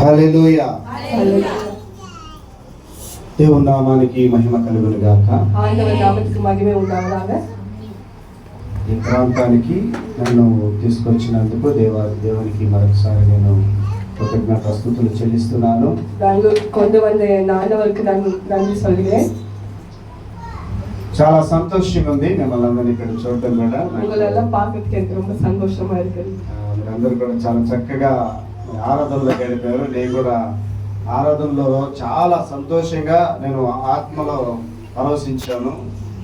హల్లెలూయా. దేవుని నామానికి మహిమ కలుగును గాక. ఆండవర్ నామమునకు మహిమ ఉండాలి. ఈ ప్రాంతానికి నన్ను తీసుకొచ్చినందుకు దేవునికి మరొకసారి నేను కృతజ్ఞతాస్తుతులు చెల్లిస్తున్నాను. చాలా సంతోషంగా ఉంది మిమ్మల్ని అందరినీ ఇక్కడ చూడటం కూడా. మీరందరూ కూడా చాలా చక్కగా ఆరాధనలో గడిపారు. నేను కూడా ఆరాధనలో చాలా సంతోషంగా నేను ఆత్మలో పరవశించాను.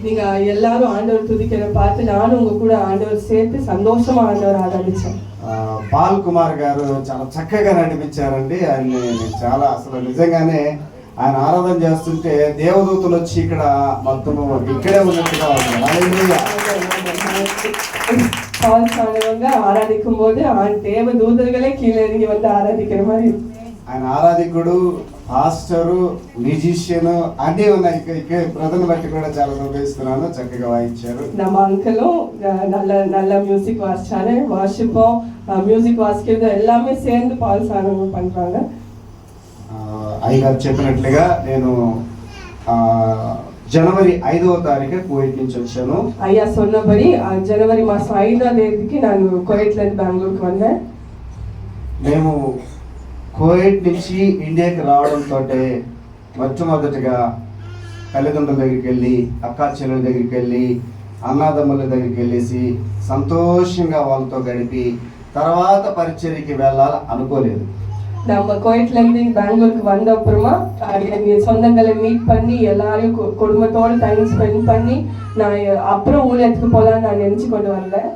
நீங்க எல்லாரும் ஆண்டவர் துதிக்கிற பார்த்து நானும் உங்க கூட ஆண்டவர் சேர்த்து சந்தோஷமா ஆண்டவர் ஆராதிச்சேன். పాల్ కుమార్ గారు చాలా చక్కగా నడిపించారండి. ఆయన్ని చాలా అసలు నిజంగానే ఆయన ఆరాధన చేస్తుంటే దేవదూతలు వచ్చి ఇక్కడ మొత్తం ఇక్కడే ఉన్నట్టుగా பால் சாணவங்க ஆராதிக்கும் போது தேவ தூதர்களே கீழே இறங்கி வந்து ஆராதிக்கிற மாதிரி. ఆయన ఆరాధికుడు, పాస్టరు, మ్యూజిషియన్ అన్నీ ఉన్నాయి. ఇక్కడ ప్రజలను బట్టి కూడా చాలా సంతోషిస్తున్నాను. చక్కగా వాయించారు. நம்ம அங்கிளும் நல்ல மியூசிக் வாசிச்சாரு. வாசிப்போம், மியூசிக் வாசிக்கிறது எல்லாமே சேர்ந்து பால் சாணவங்க பண்றாங்க. అయ్యగారు చెప్పినట్లుగా నేను జనవరి 5వ తారీఖు కువైట్ నుంచి వచ్చాను. అయ్యా சொன்னபடி జనవరి మాసం 5వ తేదీకి నేను కువైట్ నుంచి బెంగళూరుకి వచ్చాను. మేము కువైట్ నుంచి ఇండియాకి రావడంతో మొట్టమొదటిగా తల్లిదండ్రుల దగ్గరికి వెళ్ళి, అక్కా చెల్లెల దగ్గరికి వెళ్ళి, అన్నాదమ్ముల దగ్గరికి వెళ్ళేసి సంతోషంగా వాళ్ళతో గడిపి తర్వాత పరిచర్యకి వెళ్ళాలి అనుకోలేదు. நம்ம குவைட்ல இருந்து பெங்களூருக்கு வந்த அப்புறமா சொந்தங்களை மீட் பண்ணி எல்லாரையும் குடும்பத்தோடு டைம் ஸ்பெண்ட் பண்ணி நான் அப்புறம் ஊழியத்துக்கு போலான்னு நான் நினைச்சு கொண்டு வந்தேன்.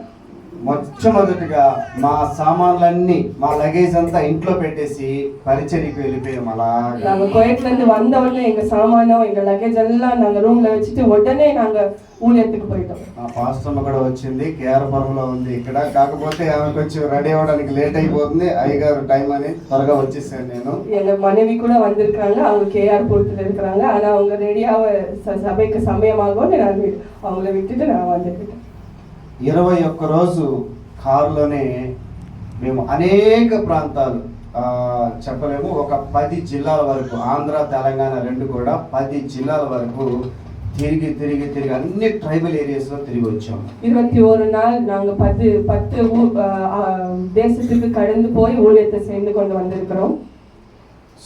మొట్టమొదటిగా మా సామాన్లన్నీ, మా లగేజ్ అంతా ఇంట్లో పెట్టేసి పరిచర్యకి వెళ్ళిపోయాం. అలా நாங்க குவைட்ல இருந்து வந்த உடனே எங்க சாமானம் எங்க லగேజ్ எல்லாம் நாங்க ரூம்ல வச்சுட்டு உடனே நாங்க ஊழியத்துக்கு போயிட்டோம். మా పాస్టర్మ కూడా వచ్చింది, కేఆర్పురంలో ఉంది ఇక్కడ. కాకపోతే ఆమె కొంచెం రెడీ అవ్వడానికి లేట్ అయిపోతుంది, అయ్యగారు టైం అని త్వరగా వచ్చేసాను నేను. எங்க மனைவி கூட வந்திருக்காங்க, அவங்க கேஆர்புரத்துல இருக்கிறாங்க. ஆனா அவங்க ரெடியாக சபைக்கு சமயமாகும் நான் அவங்கள விட்டுட்டு நான் வந்துட்டேன். 21 రోజు కారులోనే మేము అనేక ప్రాంతాలు చెప్పలేము, ఒక 10 జిల్లాల వరకు, ఆంధ్ర తెలంగాణ రెండు కూడా 10 జిల్లాల వరకు తిరిగి అన్ని ట్రైబల్ ఏరియాస్ లో తిరిగి వచ్చాం. 21 நாள் நாங்க 10 தேசத்துக்கு கடந்து போய் ஊழியத்தை செய்து கொண்டு வந்திருக்கிறோம்.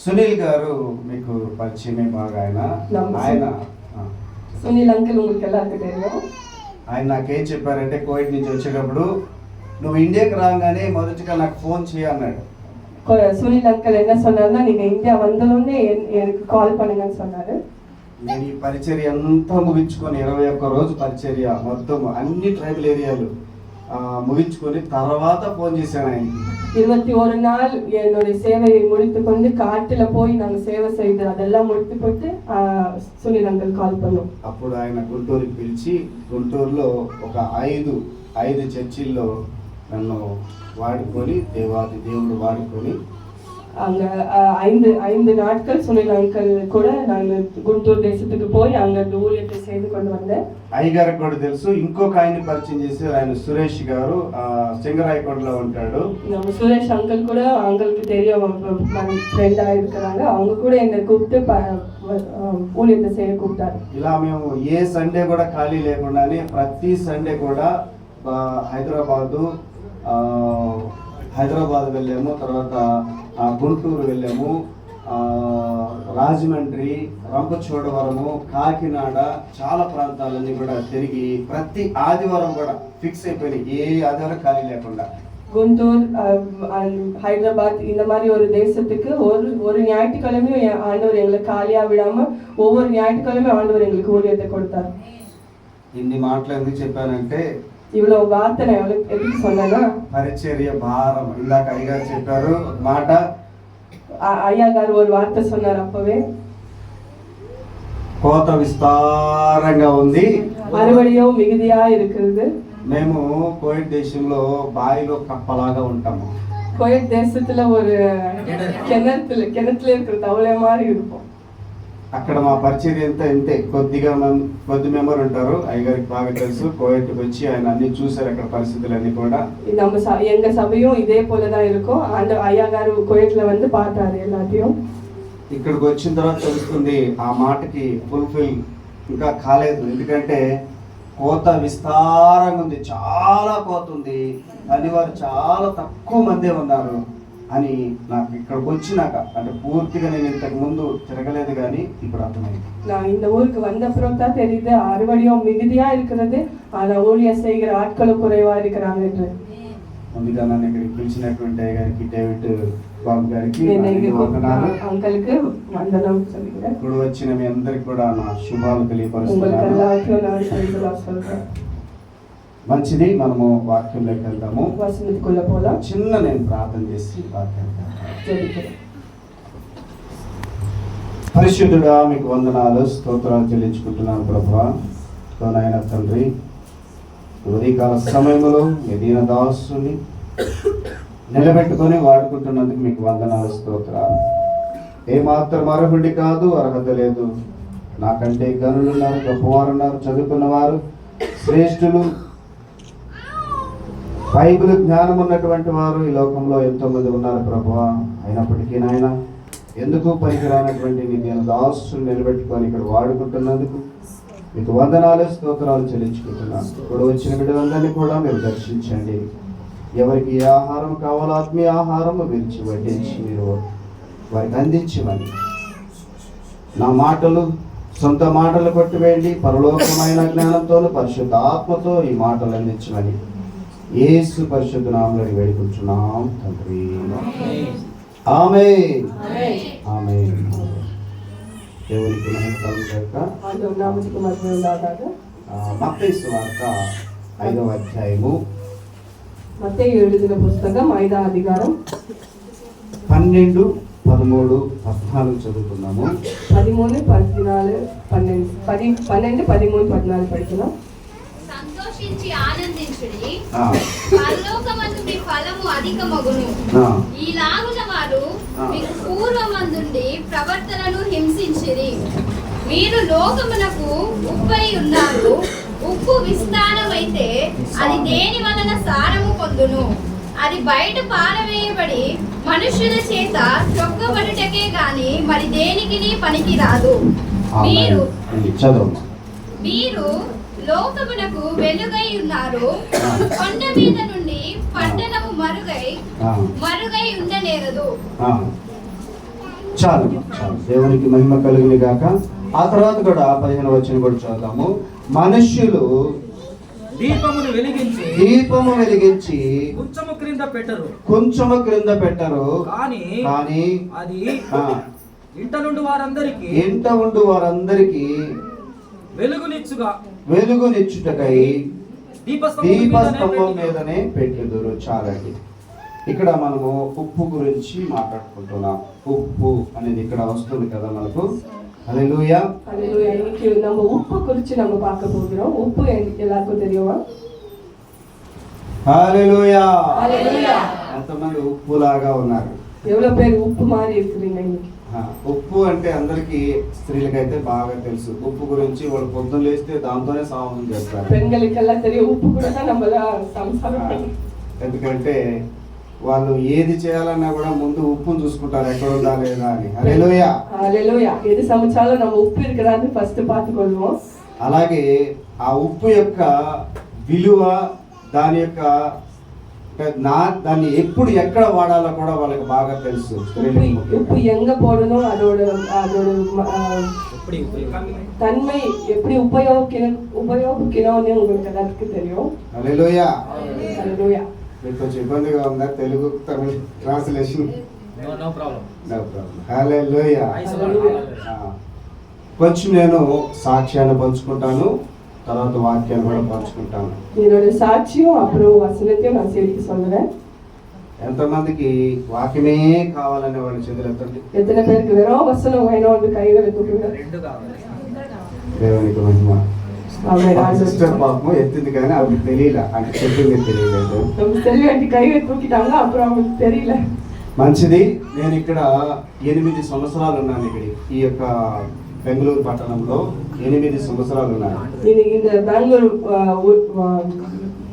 సునీల్ గారు మీకు పరిచయమే బాగా. ఆయన సునీల్ అంకుల్ உங்களுக்கு எல்லாருக்கும் தெரியும். ఆయన నాకేం చెప్పారంటే, కువైట్ నుంచి వచ్చేటప్పుడు నువ్వు ఇండియాకి రాగానే మొదటిగా నాకు ఫోన్ చేయన్నాడు. సునీల్ అంకుల్ என்ன சொன்னாருன்னா, நீங்க இந்தியா வந்தோடனே எனக்கு கால் பண்ணுங்கன்னு சொன்னாரு. నేను ఈ పరిచర్య అంతా ముగించుకొని 21 రోజు పరిచర్య మొత్తం అన్ని ట్రైబల్ ఏరియాలు ముగించుకొని తర్వాత ఫోన్ చేశాను ఆయనకి. 21 நாள் என்னுடைய சேவையை முடித்துக்கொண்டு காட்டுல போய் நாங்க சேவை செய்து அதெல்லாம் முடித்துக்கொண்டு సునీల్ అంకుల్ కాల్ பண்ணோம். అప్పుడు ఆయన గుంటూరుకి పిలిచి, గుంటూరులో ఒక 5 చర్చిల్లో నన్ను వాడుకొని, దేవుడు వాడుకొని அங்க 5 நாட்கள் సునీల్ అంకుల్ కూడా நான் గుంటూరు దేశத்துக்கு போய் அங்க ஊழியத்தை செய்து கொண்டு வந்தேன். అయ్యగారికి కూడా తెలుసు. ఇంకొక ఆయన్ని పరిచయం చేశారు, ఆయన సురేష్ గారు, సింగరాయకోటలో ఉంటాడు. நம்ம சுரேஷ் அங்கிள் கூட அவங்களுக்கு தெரியும், ఫ్రెండ్ இருக்கிறாங்க. அவங்க கூட என்னை கூப்பிட்டு ஊழியத்தை செய்ய கூப்பிட்டாரு. ఇలా మేము ఏ సండే కూడా ఖాళీ లేకుండానే ప్రతి సండే కూడా హైదరాబాద్ వెళ్ళాము, తర్వాత గుంటూరు వెళ్ళాము, రాజమండ్రి, రంపచోడవరము, కాకినాడ, చాలా ప్రాంతాలన్నీ కూడా తిరిగి ప్రతి ఆదివారం కూడా ఫిక్స్ అయిపోయినాయి, ఏ ఆదివారం ఖాళీ లేకుండా. குண்டூர் ஹைதராபாத் இந்த மாதிரி ஒரு தேசத்துக்கு ஒரு ஞாயிற்றுக்கிழமையும் ஆண்டவர் எங்களை காலியா விடாம ஒவ்வொரு ஞாயிற்றுக்கிழமையும் ஆண்டவர் எங்களுக்கு ஊழியத்தை கொடுத்தார். ఇన్ని మాటలు ఎందుకు చెప్పానంటే இவ்வளவு வார்த்தை நான் எதுக்கு சொன்னேன்னா పరిచర్య భారం. ఇందాక అయ్యగారు చెప్పారు మాట, ஐயா గారు ஒரு வார்த்தை சொன்னார் அப்பவே, కోత విస్తారంగా ఉంది, అరవడియో మిగిదియా இருக்கிறது. మేము కోయిట్ దేశంలో బాయిలో కప్పలాగా ఉంటాము. కోయిట్ దేశத்துல ஒரு கிணத்துல இருக்கிற தவளை மாதிரி இருக்கும். అక్కడ మా పరిచర్య అంతా ఇంతే, కొద్ది మెంబర్ ఉంటారు. అయ్యగారికి బాగా తెలుసు, కోయిట్కి వచ్చి ఆయన అన్ని చూసారు అక్కడ పరిస్థితులన్నీ కూడా. நம்ம எங்க சபையும் இதே போலதான் இருக்கும். ஐயா గారు కోయిట్ல வந்து பார்த்தாரு எல்லாத்தையும். ఇక్కడికి వచ్చిన తర్వాత తెలుస్తుంది ఆ మాటకి ఫుల్ఫిల్ ఇంకా కాలేదు. ఎందుకంటే కోత విస్తారంగా ఉంది, చాలా కోత ఉంది, కానీ వారు చాలా తక్కువ మందే ఉన్నారు అని నాకు ఇక్కడికి వచ్చినాక, అంటే పూర్తిగా నేను ఇంతకు ముందు తిరగలేదు కానీ ఇప్పుడు అర్థమైంది. நான் இந்த ஊருக்கு வந்த அப்புறம் தான் தெரியுது அறுவடையும் மிகுதியா இருக்கிறது, ஆனா ஊழியம் செய்கிற ஆட்களும் குறைவா இருக்கிறாங்க என்று. ముందుగా నన్ను ఇక్కడికి పిలిచినటువంటి గారికి, డేవిడ్ బాబు గారికి అంకల్కి వందనం சொல்லிக்கிறேன். ఇప్పుడు వచ్చిన మీ అందరికి కూడా నా శుభాలు తెలియపరుస్తున్నాను. మంచిది, మనము వాక్యంలోకి వెళ్దాము. చిన్న నేను ప్రార్థన చేసి వాక్యం. పరిశుద్ధుడా మీకు వందనాలు, స్తోత్రాలు చెల్లించుకుంటున్నాను ప్రభువా. నాయన తండ్రి, ఉదయకాల సమయంలో ఎదిగిన దాసుని నిలబెట్టుకొని వాడుకుంటున్నందుకు మీకు వందనాలు, స్తోత్రాలు. ఏమాత్రం అర్హుడి కాదు, అర్హత లేదు. నాకంటే గనులు ఉన్నారు, గొప్పవారు ఉన్నారు, చదువుకున్నవారు, శ్రేష్ఠులు, బైబిల్ జ్ఞానం ఉన్నటువంటి వారు ఈ లోకంలో ఎంతో మంది ఉన్నారు ప్రభువా. అయినప్పటికీ నాయన ఎందుకు పనికిరానటువంటి నీ నేను దాసుని నిలబెట్టుకొని ఇక్కడ వాడుకుంటున్నందుకు మీకు వందనాలు, స్తోత్రాలు చెల్లించుకుంటున్నాను. ఇప్పుడు వచ్చిన బిడ్డలందరినీ కూడా మీరు దర్శించండి. ఎవరికి ఏ ఆహారం కావాలో ఆత్మీయ ఆహారం విరిచి వడ్డించి మీరు వారికి అందించమని, నా మాటలు సొంత మాటలు కొట్టివేయండి, పరలోకమైన జ్ఞానంతోను పరిశుద్ధ ఆత్మతో ఈ మాటలు అందించమని యేసు పరిశుద్ధ నామములో వేడుకుంటున్నాం తండ్రి. ఆమేన్, ఆమేన్. దేవునికి మహిమ కలుగుగాక. మత్తయి సువార్త 5వ అధ్యాయము, మత్తయి எழுதின పుస్తకం 5వ అధ్యాయం 12, 13, 14 చదువుతున్నాము. 13, 14, 12, 13, 14 పడుతున్నాం. సంతోషించి ఆనందించుడి, పరలోకమందు మీ ఫలము అధికమగును. ఈలాగున వారు మీకు పూర్వమందుండి ప్రవర్తనను హింసించిరి. మీరు లోకమునకు ఉప్పై ఉన్నారు. ఉప్పు విస్తారమైతే అది దేని వలన సారము పొందును? అది బయట పారవేయబడి మనుషుల చేత చొక్కబడుటకే గాని మరి దేనికి పనికి రాదు. మీరు లోకమునకు వెలుగై ఉన్నారు. కొండ మీద నుండి పట్టణము మరుగై ఉండనేరదు. చాలు చాలు, దేవునికి మహిమ కలుగును గాక. ఆ తర్వాత కూడా 15వ వచనం కూడా చదువుతాము. మనుష్యులు దీపమును వెలిగించి కొంచెము క్రింద పెట్టరు, కానీ అది ఇంట ఉండు వారందరికీ వెలుగునిచ్చుటకై దీపస్తంభం మీదనే పెట్టుదురు. చాలండి. ఇక్కడ మనము ఉప్పు గురించి మాట్లాడుకుంటున్నాం. ఉప్పు అనేది ఇక్కడ వస్తుంది కదా మనకు. హల్లెలూయా, హల్లెలూయా. இன்னைக்கு நம்ம உப்பு குறித்து நம்ம பார்க்க போகிறோம். உப்பு எல்லாருக்கும் தெரியுமா? హల్లెలూయా, హల్లెలూయా. ఎంతమంది ఉప్పులాగా ఉన్నారు? எவ்வளவு பேர் உப்பு மாதிரி இருக்கிறீங்க இன்னைக்கு? ఉప్పు అంటే అందరికి, స్త్రీలకైతే బాగా తెలుసు. ఉప్పు గురించి వాళ్ళు పొద్దున లేస్తే దాంతోనే స్నానం చేస్తారు. பெண்களுக்கெல்லாம் தெரியும், உப்பு கூட தான் நம்மள సంసారం. ఎందుకంటే వాళ్ళు ఏది చేయాలన్నా కూడా ముందు ఉప్పును చూసుకుంటారు, ఎక్కడ ఉందా లేదా అని. హల్లెలూయా, హల్లెలూయా. ఏది సమాచారం நம்ம ఉప్పు இருக்குதான்னு ఫస్ట్ பார்த்துக்கொள்வோம். అలాగే ఆ ఉప్పు యొక్క విలువ, దాని యొక్క దాన్ని ఎప్పుడు ఎక్కడ వాడాలో కూడా వాళ్ళకి బాగా తెలుసు. ఉప్పు ఎంగ పోడணும், அதோட தன்மை எப்படி உபயோகிக்கணும்னு உங்களுக்கு எல்லாருக்கும் தெரியும். హల్లెలూయా, హల్లెలూయా. మీకు కొంచెం ఇబ్బందిగా ఉందా Telugu Tamil translation? No problem. No problem. Hallelujah. Hallelujah. కొంచెం నేను సాక్ష్యాన్ని పంచుకుంటాను, తర్వాత వాక్యాన్ని కూడా పంచుకుంటాను. என்னோட சாட்சியும் அப்புறம் வசனத்தையும் நான் சேர்த்து சொல்லுவேன். ఎంతమందికి వాక్యమే కావాలనే వాళ్ళు చేతులెత్తండి. எத்தனை பேருக்கு வெறும் வசனம் வேணும்னு கைகளை தூக்குங்க. రెండు కావాలి. దేవునికి మహిమ. ஆமென். సిస్టర్ పాపం ఎత్తింది కానీ ఆవిడకి తెలియలే, అంటే చెప్పింది తెలియలేదు. நம்ம செல்வி ஆண்டி கையை தூக்கிட்டாங்க, அப்புறம் அவங்களுக்கு தெரியல. మంచిది. నేను ఇక్కడ 8 సంవత్సరాలు ఉన్నాను. ఇక్కడ ఈ యొక్క బెంగళూరు పట్టణంలో 8 సంవత్సరాలు ఉన్నాను. இன்னைக்கு இந்த பெங்களூர்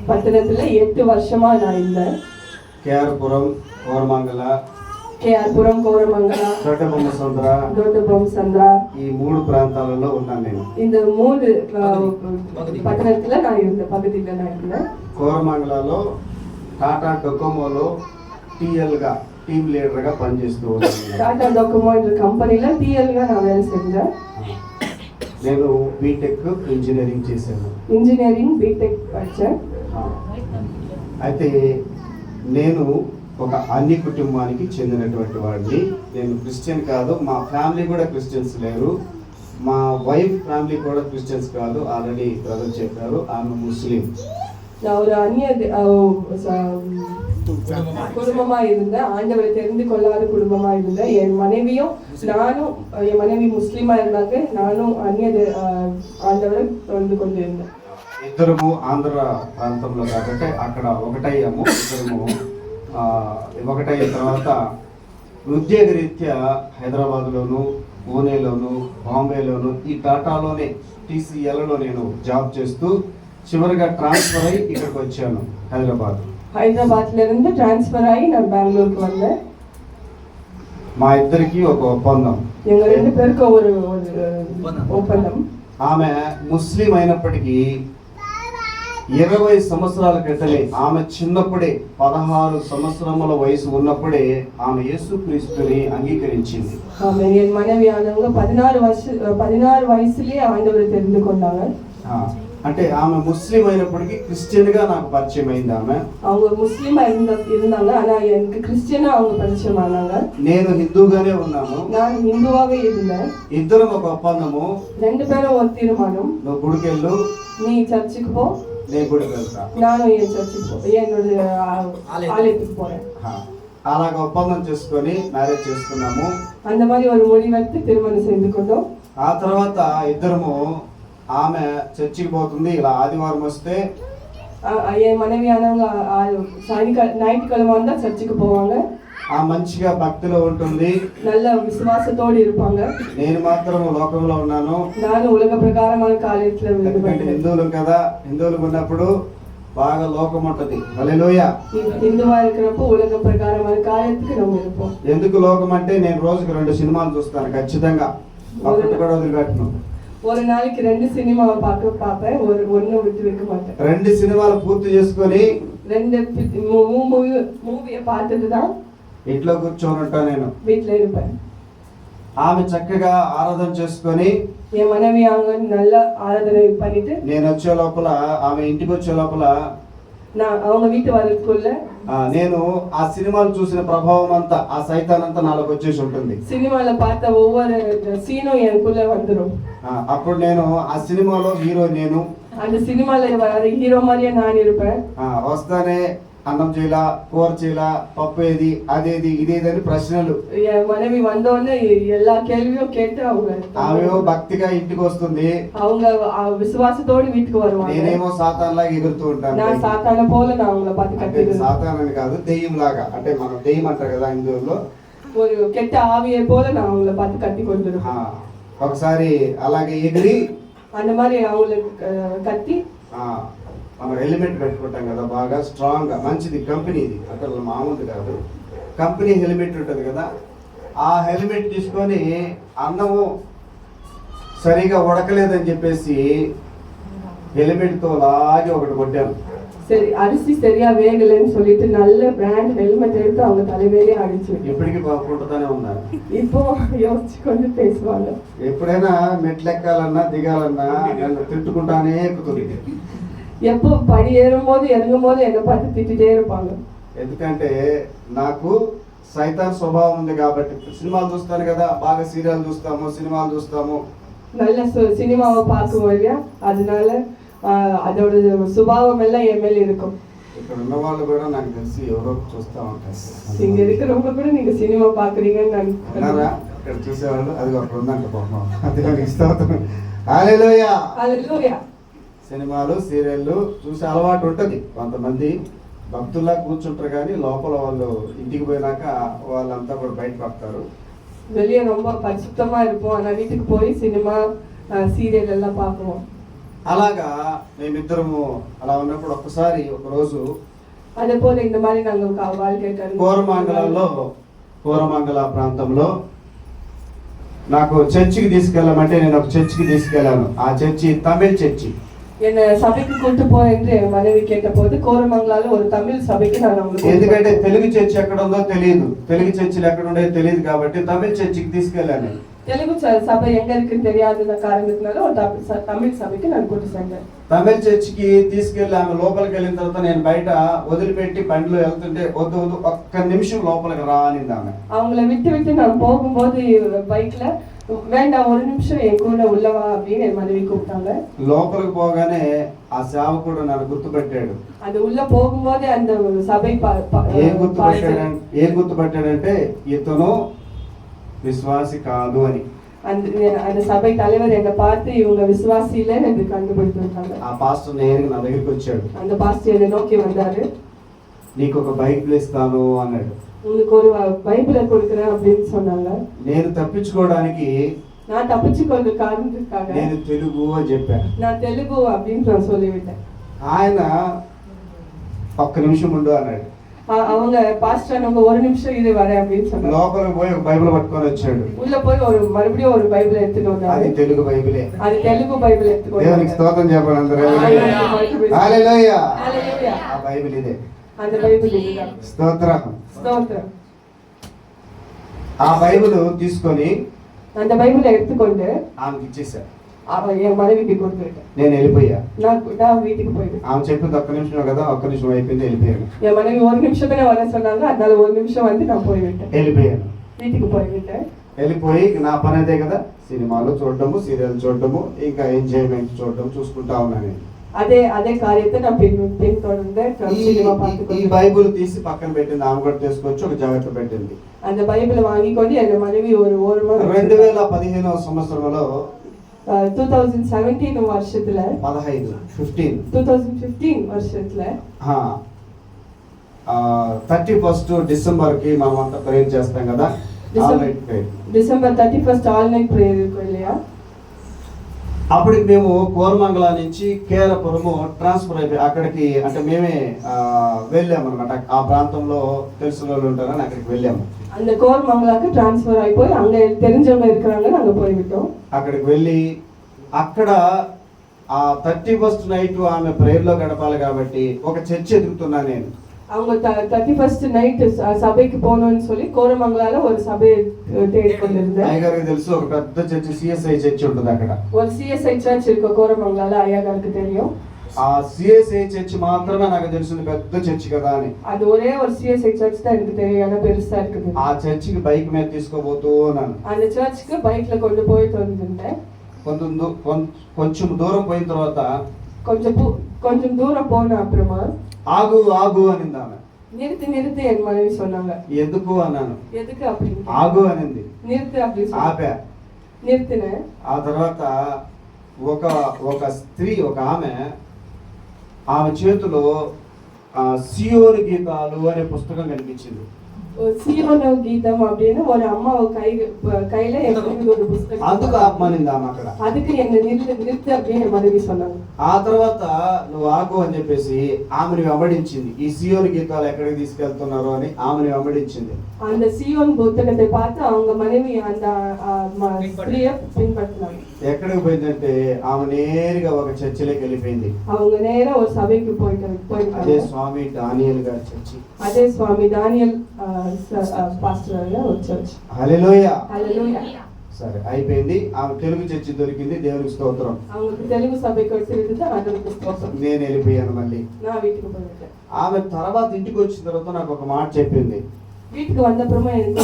பட்டணத்துல 8 வருஷமா நான் இருந்தேன். కేఆర్పురం, కోరమంగళ, కేఆర్పురం, కోరమంగళ, దొడ్డబొమ్మసంద్ర, దొడ్డబొమ్మసంద్ర ఈ 3 ప్రాంతాలలో ఉన్నాను నేను. இந்த 3 పట్టణத்துல நான் இருந்தேன், பகுதியில நான் இருந்தேன். కోరమంగళలో టాటా డొకోమోలో టీఎల్ గా టీమ్ లీడర్ గా పనిచేస్తూ ఉన్నాను. టాటా డొకోమో என்ற కంపెనీలో టీఎల్ గా நான் வேலை செஞ்சேன். నేను బీటెక్ ఇంజనీరింగ్ చేశాను. ఇంజనీరింగ్ బీటెక్ படிச்சேன். అయితే నేను ఒక అన్ని కుటుంబానికి చెందినటువంటి వాడిని. నేను క్రిస్టియన్ కాదు, మా ఫ్యామిలీ కూడా క్రిస్టియన్స్ లేరు, మా వైఫ్ ఫ్యామిలీ కూడా క్రిస్టియన్స్ కాదు. ఆల్రెడీ బ్రదర్ చెప్పారు, ఆమె ముస్లిం. நான் ஒரு அந்நிய குடும்பமா இருந்தேன், ஆண்டவரை தெரிந்து கொள்ளாத குடும்பமா இருந்தேன். என் மனைவியும் நானும், என் மனைவி முஸ்லீமா இருந்தாங்க, நானும் அந்நிய ஆண்டவரை தொழுது கொண்டு இருந்தேன். ఇద్దరము ఆంధ్ర ప్రాంతంలో కాబట్టి అక్కడ ఒకటయ్యాము. ఇద్దరము ఒకటైన తర్వాత ఉద్యోగ రీత్యా హైదరాబాద్లోను, పూణేలోను, బాంబేలోను, ఈ టాటాలోనే TCLలో నేను జాబ్ చేస్తూ చివరిగా ట్రాన్స్ఫర్ అయ్యి ఇక్కడికి వచ్చాను హైదరాబాద్. హైదరాబాద్ல இருந்து ట్రాన్స్ఫర్ అయ్యి நான் பெங்களூருக்கு வந்தேன். మా ఇద్దరికి ఒక ఒప్పందం. எங்க 2 பேருக்கும் ஒரு ఒప్పందం. ఆమె ముస్లిం అయినప్పటికీ 20 సంవత్సరాల క్రితమే, ఆమె చిన్నప్పుడే 16 సంవత్సరముల వయసు ఉన్నప్పుడే ఆమె యేసుక్రీస్తుని అంగీకరించింది. ஆமென். என் மனைவியானவங்க 16 வயசுலயே ஆண்டவரை தெரிந்து கொண்டாங்க. అంటే ఆమె ముస్లిం అయినప్పటికీ క్రిస్టియన్ గా నాకు పరిచయం అయింది. ఆమె அவங்க முஸ்லீமா இருந்தாங்க, ஆனா எனக்கு கிறிஸ்டியனா அவங்க పరిచయం ஆனாங்க. నేను హిందూగానే ఉన్నాను. நான் ஹிந்துவாவே இருந்தேன். ఇద్దరం ఒక ఒప్పందము. 2 பேரும் ஒரு தீர்மானம். నువ్వు గుడికెళ్ళు, நீ சர்ச்சுக்கு போ, నేను గుడికి వెళ్తా, நானும் என் சர்ச்சுக்கு போ, என்னோட ஆலயத்துக்கு போறேன். అలాగ ఒప్పందం చేసుకొని మ్యారేజ్ చేసుకున్నాము. அந்த மாதிரி ஒரு முடிவெடுத்து திருமணம் செய்து கொண்டோம். ఆ తర్వాత ఇద్దరము, ఆమె చర్చికి పోతుంది, ఇలా ఆదివారం వస్తే என் மனைவியானவங்க ஞாயிற்றுக்கிழமை வந்தா சர்ச்சுக்கு போவாங்க. ఆ మంచిగా భక్తిలో ఉంటుంది, நல்ல విశ్వాసத்தோடு இருப்பாங்க. నేను మాత్రం లోకంలో ఉన్నాను. நானும் உலக பிரகாரமான காரியத்துல ఎందుకంటే హిందువులు కదా, హిందువులు ఉన్నప్పుడు బాగా లోకం ఉంటది. హల్లెలూయా. హిందువా இருக்கிறப்போ உலக பிரகாரமான காரியத்துக்கு நம்ம இருப்போம். ఎందుకు లోకం అంటే నేను రోజుకి 2 సినిమాలు చూస్తాను ఖచ్చితంగా, ఒకటి కూడా వదిలిపెట్టను. ஒரு நாளைக்கு 2 சினிமாவை பார்ப்பேன், ஒன்னு விட்டு வைக்க மாட்டேன். 2 సినిమాలు పూర్తి చేసుకొని 2 மூவியை பார்த்துட்டு தான் ఇంట్లో కూర్చొని ఉంటా నేను. வீட்டுல இருப்பேன். ఆమె చక్కగా ఆరాధన చేసుకొని, என் மனைவி அவங்க நல்ல ஆராதனை பண்ணிட்டு నేను వచ్చే లోపల, ఆమె ఇంటికి వచ్చే లోపల நான் அவங்க வீட்டு வரதுக்குள்ள నేను ఆ సినిమాలు చూసిన ప్రభావం అంతా, ఆ సైతాన్ అంతా నాలోకి వచ్చేసి ఉంటుంది. సినిమాలో பார்த்த ஒவ்வொரு சீனும் எனக்குள்ள வந்துரும். అప్పుడు నేను ఆ సినిమాలో హీరో, నేను அந்த சினிமால வர ஹீரோ மாதிரியே நான் இருப்பேன். వస్తానే అన్నం చేయాల, కూర చేయాల, పప్పు ఏది, అదేది, ఇదేది అని ప్రశ్నలు. என் மனைவி வந்தோடனே எல்லா கேள்வியும் கேட்டு ఆమె భక్తిగా ఇంటికి వస్తుంది, அவங்க விசுவாசத்தோடு வீட்டுக்கு வருவாங்க. నేనేమో సాతాన్ లాగా ఎగురుతూ ఉంటాను. நான் சாத்தான போல நான் அவங்கள பார்த்து అంటే கத்திடுவேன். సాతాన్ అని కాదు, దెయ్యం లాగా. అంటే మనం దెయ్యం అంటారు కదా హిందువుల్లో, ஒரு கெட்ட ஆவியை போல நான் அவங்கள பார்த்து கத்தி கொண்டிருப்பேன். ఒకసారి అలాగే ఎగిరి அந்த மாதிரி அவங்களுக்கு கத்தி, మనం హెల్మెట్ పెట్టుకుంటాం కదా, బాగా స్ట్రాంగ్ గా, మంచిది కంపెనీ, ఇది అసలు మామూలు కాదు, కంపెనీ హెల్మెట్ ఉంటుంది కదా, ఆ హెల్మెట్ తీసుకొని అన్నము సరిగా ఉడకలేదని చెప్పేసి హెల్మెట్ తో లాగి ఒకటి కొట్టాను. சரி, அரிசி சரியா வேகலைன்னு சொல்லிட்டு நல்ல பிராண்ட் ஹெல்மெட் எடுத்து அவங்க தலைமையிலே அடிச்சு. ఇప్పటికీ కొట్టుతానే ఉన్నారు. இப்போ யோசிச்சு கொண்டு பேசுவாங்க. ఎప్పుడైనా మెట్లు ఎక్కాలన్నా దిగాలన్నా నన్ను తిట్టుకుంటానే ఎక్కుతుంది. எப்போ படி ஏறும்போது இறங்கும்போது என்னை பார்த்து திட்டிகிட்டே இருப்பாங்க. ఎందుకంటే నాకు సైతాన్ స్వభావం ఉంది కాబట్టి సినిమాలు చూస్తాను కదా, బాగా సీరియల్ చూస్తాము, సినిమాలు చూస్తాము. நல்ல சினிமாவை பார்க்குவோம் இல்லையா, அதனால அதோட சுபாவம் எல்லாம் என் மேல இருக்கும். ఇక్కడ ఉన్న వాళ్ళు కూడా నాకు తెలిసి ఎవరో చూస్తూ ఉంటారు. இங்க இருக்கிறவங்க கூட நீங்க சினிமா பாக்குறீங்கன்னு நான் ఉన్నారా ఇక్కడ చూసేవాళ్ళు? అది అక్కడ ఉందంట పాపం. అది స్తోత్రం. హల్లెలూయా. హల్లెలూయా. సినిమాలు సీరియళ్ళు చూసే అలవాటు ఉంటుంది. కొంతమంది భక్తుల్లా కూర్చుంటారు కానీ లోపల వాళ్ళు ఇంటికి పోయినాక వాళ్ళంతా కూడా బయటపడతారు. வெளியே ரொம்ப பரிசுத்தமா இருப்போம், ஆனா வீட்டுக்கு போய் சினிமா సీరియల్ எல்லாம் பார்க்குவோம். అలాగా మేమిద్దరము అలా ఉన్నప్పుడు ఒక్కసారి ఒక రోజు அதே போல இந்த மாதிரி நாங்க வாழ்க்கை కోరమంగళ ప్రాంతంలో నాకు చర్చికి తీసుకెళ్ళమంటే నేను ఒక చర్చికి తీసుకెళ్ళాను. ఆ చర్చి తమిళ్ చర్చి. என்ன సభకి கூட்டு போறேன் என்று மனைவி கேட்டபோது కోరమంగళలో ஒரு தமிழ் సభకి நான் அவங்களுக்கு ఎందుకంటే తెలుగు చర్చి ఎక్కడ ఉందో తెలియదు, తెలుగు చర్చిలు ఎక్కడ ఉండేదో తెలియదు కాబట్టి తమిళ్ చర్చికి తీసుకెళ్ళాను. తెలుగు సభ ఎங்க இருக்குன்னு தெரியாத కారణத்தினால ஒரு தமிழ் సభకి நான் கூட்டி சென்றேன். తమిళ్ చర్చికి తీసుకెళ్ళి ఆమె లోపలికి వెళ్ళిన తర్వాత నేను బయట వదిలిపెట్టి బండిలో వెళ్తుంటే వద్దు వద్దు ఒక్క నిమిషం లోపలికి రా అనింది ఆమె. அவங்கள விட்டு நான் போகும்போது பைக்ல வேண்டாம் ஒரு నిమిషం என் கூட உள்ளவா அப்படின்னு என் மனைவி கூப்பிட்டாங்க. లోపలికి పోగానే ఆ సేవకుడు నన్ను గుర్తుపెట్టాడు. அது உள்ள போகும்போதே அந்த சபை ఏం గుర్తుపెట్టాడంటే ఇతను విశ్వాసి కాదు అని. அந்த సభை தலைவர் என்னை பார்த்து இவங்க விசுவாசி இல்லைன்னு எனக்கு கண்டுபிடிச்சிருக்காங்க. ఆ పాస్టర్ నేరుగా నా దగ్గరికి వచ్చాడు. அந்த பாஸ்டர் என்னை நோக்கி வந்தாரு. నీకు ఒక బైబిల్ ఇస్తాను అన్నాడు. உங்களுக்கு ஒரு பைபிளை கொடுக்குறேன் அப்படின்னு சொன்னாங்க. నేను తప్పించుకోవడానికి நான் தப்பிச்சுக்கொள்ள காரணத்துக்காக నేను తెలుగు అని చెప్పాను. நான் தெலுங்கு அப்படின்னு நான் சொல்லிவிட்டேன். ఆయన ఒక్క నిమిషం ఉండు అన్నాడు. அவங்க பாஸ்டர் அவங்க ஒரு நிமிஷம் இது வரேன் அப்படின்னு சொன்னாங்க. లోపలికి పోయి ఒక బైబిల్ పట్టుకొని వచ్చాడు. உள்ள போய் மறுபடியும் ஒரு பைபிள் எடுத்துட்டு வந்தாரு. అది తెలుగు బైబిలే. అది తెలుగు బైబిల్ எடுத்துட்டு வந்தாரு. దేవునికి స్తోత్రం చెప్పండి అందరూ. హల్లెలూయా. హల్లెలూయా. ఆ బైబిల్ ఇదే. அந்த బైబిల్ இதுதான். స్తోత్రం. స్తోత్రం. ఆ బైబిల్ తీసుకొని அந்த బైబిల్ எடுத்துக்கொண்டு ఆమెకి ఇచ్చేసాను. என் மனைவிக்கு கொடுத்துட்டேன். నేను వెళ్ళిపోయా. நான் வீட்டுக்கு போயிட்டேன். ఆమె చెప్పింది ఒక్క నిమిషం కదా, ఒక్క నిమిషం అయిపోయింది వెళ్ళిపోయాను. என் மனைவி ஒரு நிமிஷத்துல வர சொன்னாங்க, அதனால ஒரு நிமிஷம் வந்து நான் போய்விட்டேன். వెళ్ళిపోయాను. வீட்டுக்கு போய்விட்டேன். వెళ్ళిపోయి నా పని అదే కదా, సినిమాలు చూడటము, సీరియల్ చూడటము, ఇంకా ఎంజాయ్మెంట్ చూడటం చూసుకుంటా ఉన్నాను. అదే కార్యத்தை நான் பின்தொடர்ந்து సినిమా பார்த்துக்கொண்டு ఈ బైబిల్ తీసి పక్కన పెట్టింది. ఆమె కూడా తీసుకొచ్చి ఒక జాగ్రత్త పెట్టింది. அந்த பைபிளை வாங்கிக்கொண்டு என் மனைவி ஒரு ஓரமா 2015వ సంవత్సరంలో 2017 வருஷத்துல 2015 வருஷத்துல 31st డిసెంబర్ కి మనం అంతా ప్రేయర్ చేస్తాం కదా, all night prayer. December 31st all night prayer இருக்கும் இல்லையா? అప్పటికి మేము కోరమంగళ నుంచి కేరపురము ట్రాన్స్ఫర్ అయిపోయి అక్కడికి, అంటే మేమే వెళ్ళాము అనమాట. ఆ ప్రాంతంలో తెలిసిన వాళ్ళు ఉంటారని అక్కడికి వెళ్ళాము. அந்த கோரமங்கலாக்கு ட்ரான்ஸ்ஃபர் ஆகி போய் அங்க தெரிஞ்சவங்க இருக்கிறாங்க, நாங்க போய்விட்டோம். అక్కడికి వెళ్ళి అక్కడ ఆ 31st నైట్ ఆమె ప్రేయర్ లో గడపాలి కాబట్టి ఒక చర్చ్ ఎదుగుతున్నా నేను. அவங்க 31st நைட் சபைக்கு போகணும்னு சொல்லி கோரமங்கலால ஒரு சபையை தேடிக்கொண்டிருந்தேன். అయ్యగారికి తెలుసు ఒక పెద్ద చర్చ్, సిఎస్ఐ చర్చ్ ఉంటుంది అక్కడ. ஒரு சிஎஸ்ஐ சர்ச் இருக்கு கோரமங்கலால, ஐயாగారికి தெரியும். ఆ సిఎస్ఐ చర్చ్ మాత్రమే నాకు తెలిసింది పెద్ద చర్చ్ కదా అని. அது ஒரே ஒரு சிஎஸ்ஐ சர்ச் தான் எனக்கு தெரியும், ஆனா பெருசா இருக்குது. ఆ చర్చికి బైక్ మీద తీసుకోబోతూ ఉన్నాను. அந்த சர்ச்சுக்கு பைக்ல கொண்டு போயிட்டு வந்திருந்தேன். కొంచెం దూరం పోయిన తర్వాత கொஞ்சம் தூரம் போன அப்புறமா ఆగు ఆగు అనింది ఆమె. நிறுத்து என் மனைவி சொன்னாங்க. ఎందుకు అన్నాను. ఎదుకు அப்படின்னு. ఆగు అనింది. நிறுத்து அப்படின்னு ఆపా. நிறுத்தினேன். ఆ తర్వాత ఒక స్త్రీ, ఒక ఆమె చేతిలో సియోను గీతాలు అనే పుస్తకం కనిపించింది. సీయోను గీతం அப்படின்னு ஒரு అమ్మ கையில எனக்கு ஒரு పుస్తకం. అందుకు ఆపమనింది ఆమె అక్కడ. அதுக்கு என்ன நிறுத்து அப்படின்னு மனைவி சொன்னாங்க. ఆ తర్వాత నువ్వు ఆగు అని చెప్పేసి ఆమెను వెంబడించింది. ఈ సియోను గీతాలు ఎక్కడికి తీసుకెళ్తున్నారు అని ఆమెను వెంబడించింది. அந்த సియోన్ పుస్తకத்தை பார்த்து அவங்க மனைவி அந்த ஸ்திரியை பின்பற்றினாங்க. ఎక్కడికి పోయిందంటే ఆమె నేరుగా ఒక చర్చిలోకి వెళ్ళిపోయింది. அவங்க நேரா ஒரு సభைకి పోయినారు. అదే స్వామి డానియల్ గారి చర్చి. అదే స్వామి డానియల్ పాస్టర్ గారి చర్చ్. హల్లెలూయా. హల్లెలూయా. సరే అయిపోయింది. ఆమె తెలుగు చర్చి దొరికింది, దేవునికి స్తోత్రం. அவங்களுக்கு தெலுங்கு சபைக்கு வச்சிருந்தது அதுக்கு ஸ்தோத்திரம். నేను వెళ్ళిపోయాను మళ్ళీ. நான் வீட்டுக்கு போயிட்டேன். ఆమె తర్వాత ఇంటికి వచ్చిన తర్వాత నాకు ఒక మాట చెప్పింది. வீட்டுக்கு வந்த அப்புறமா எனக்கு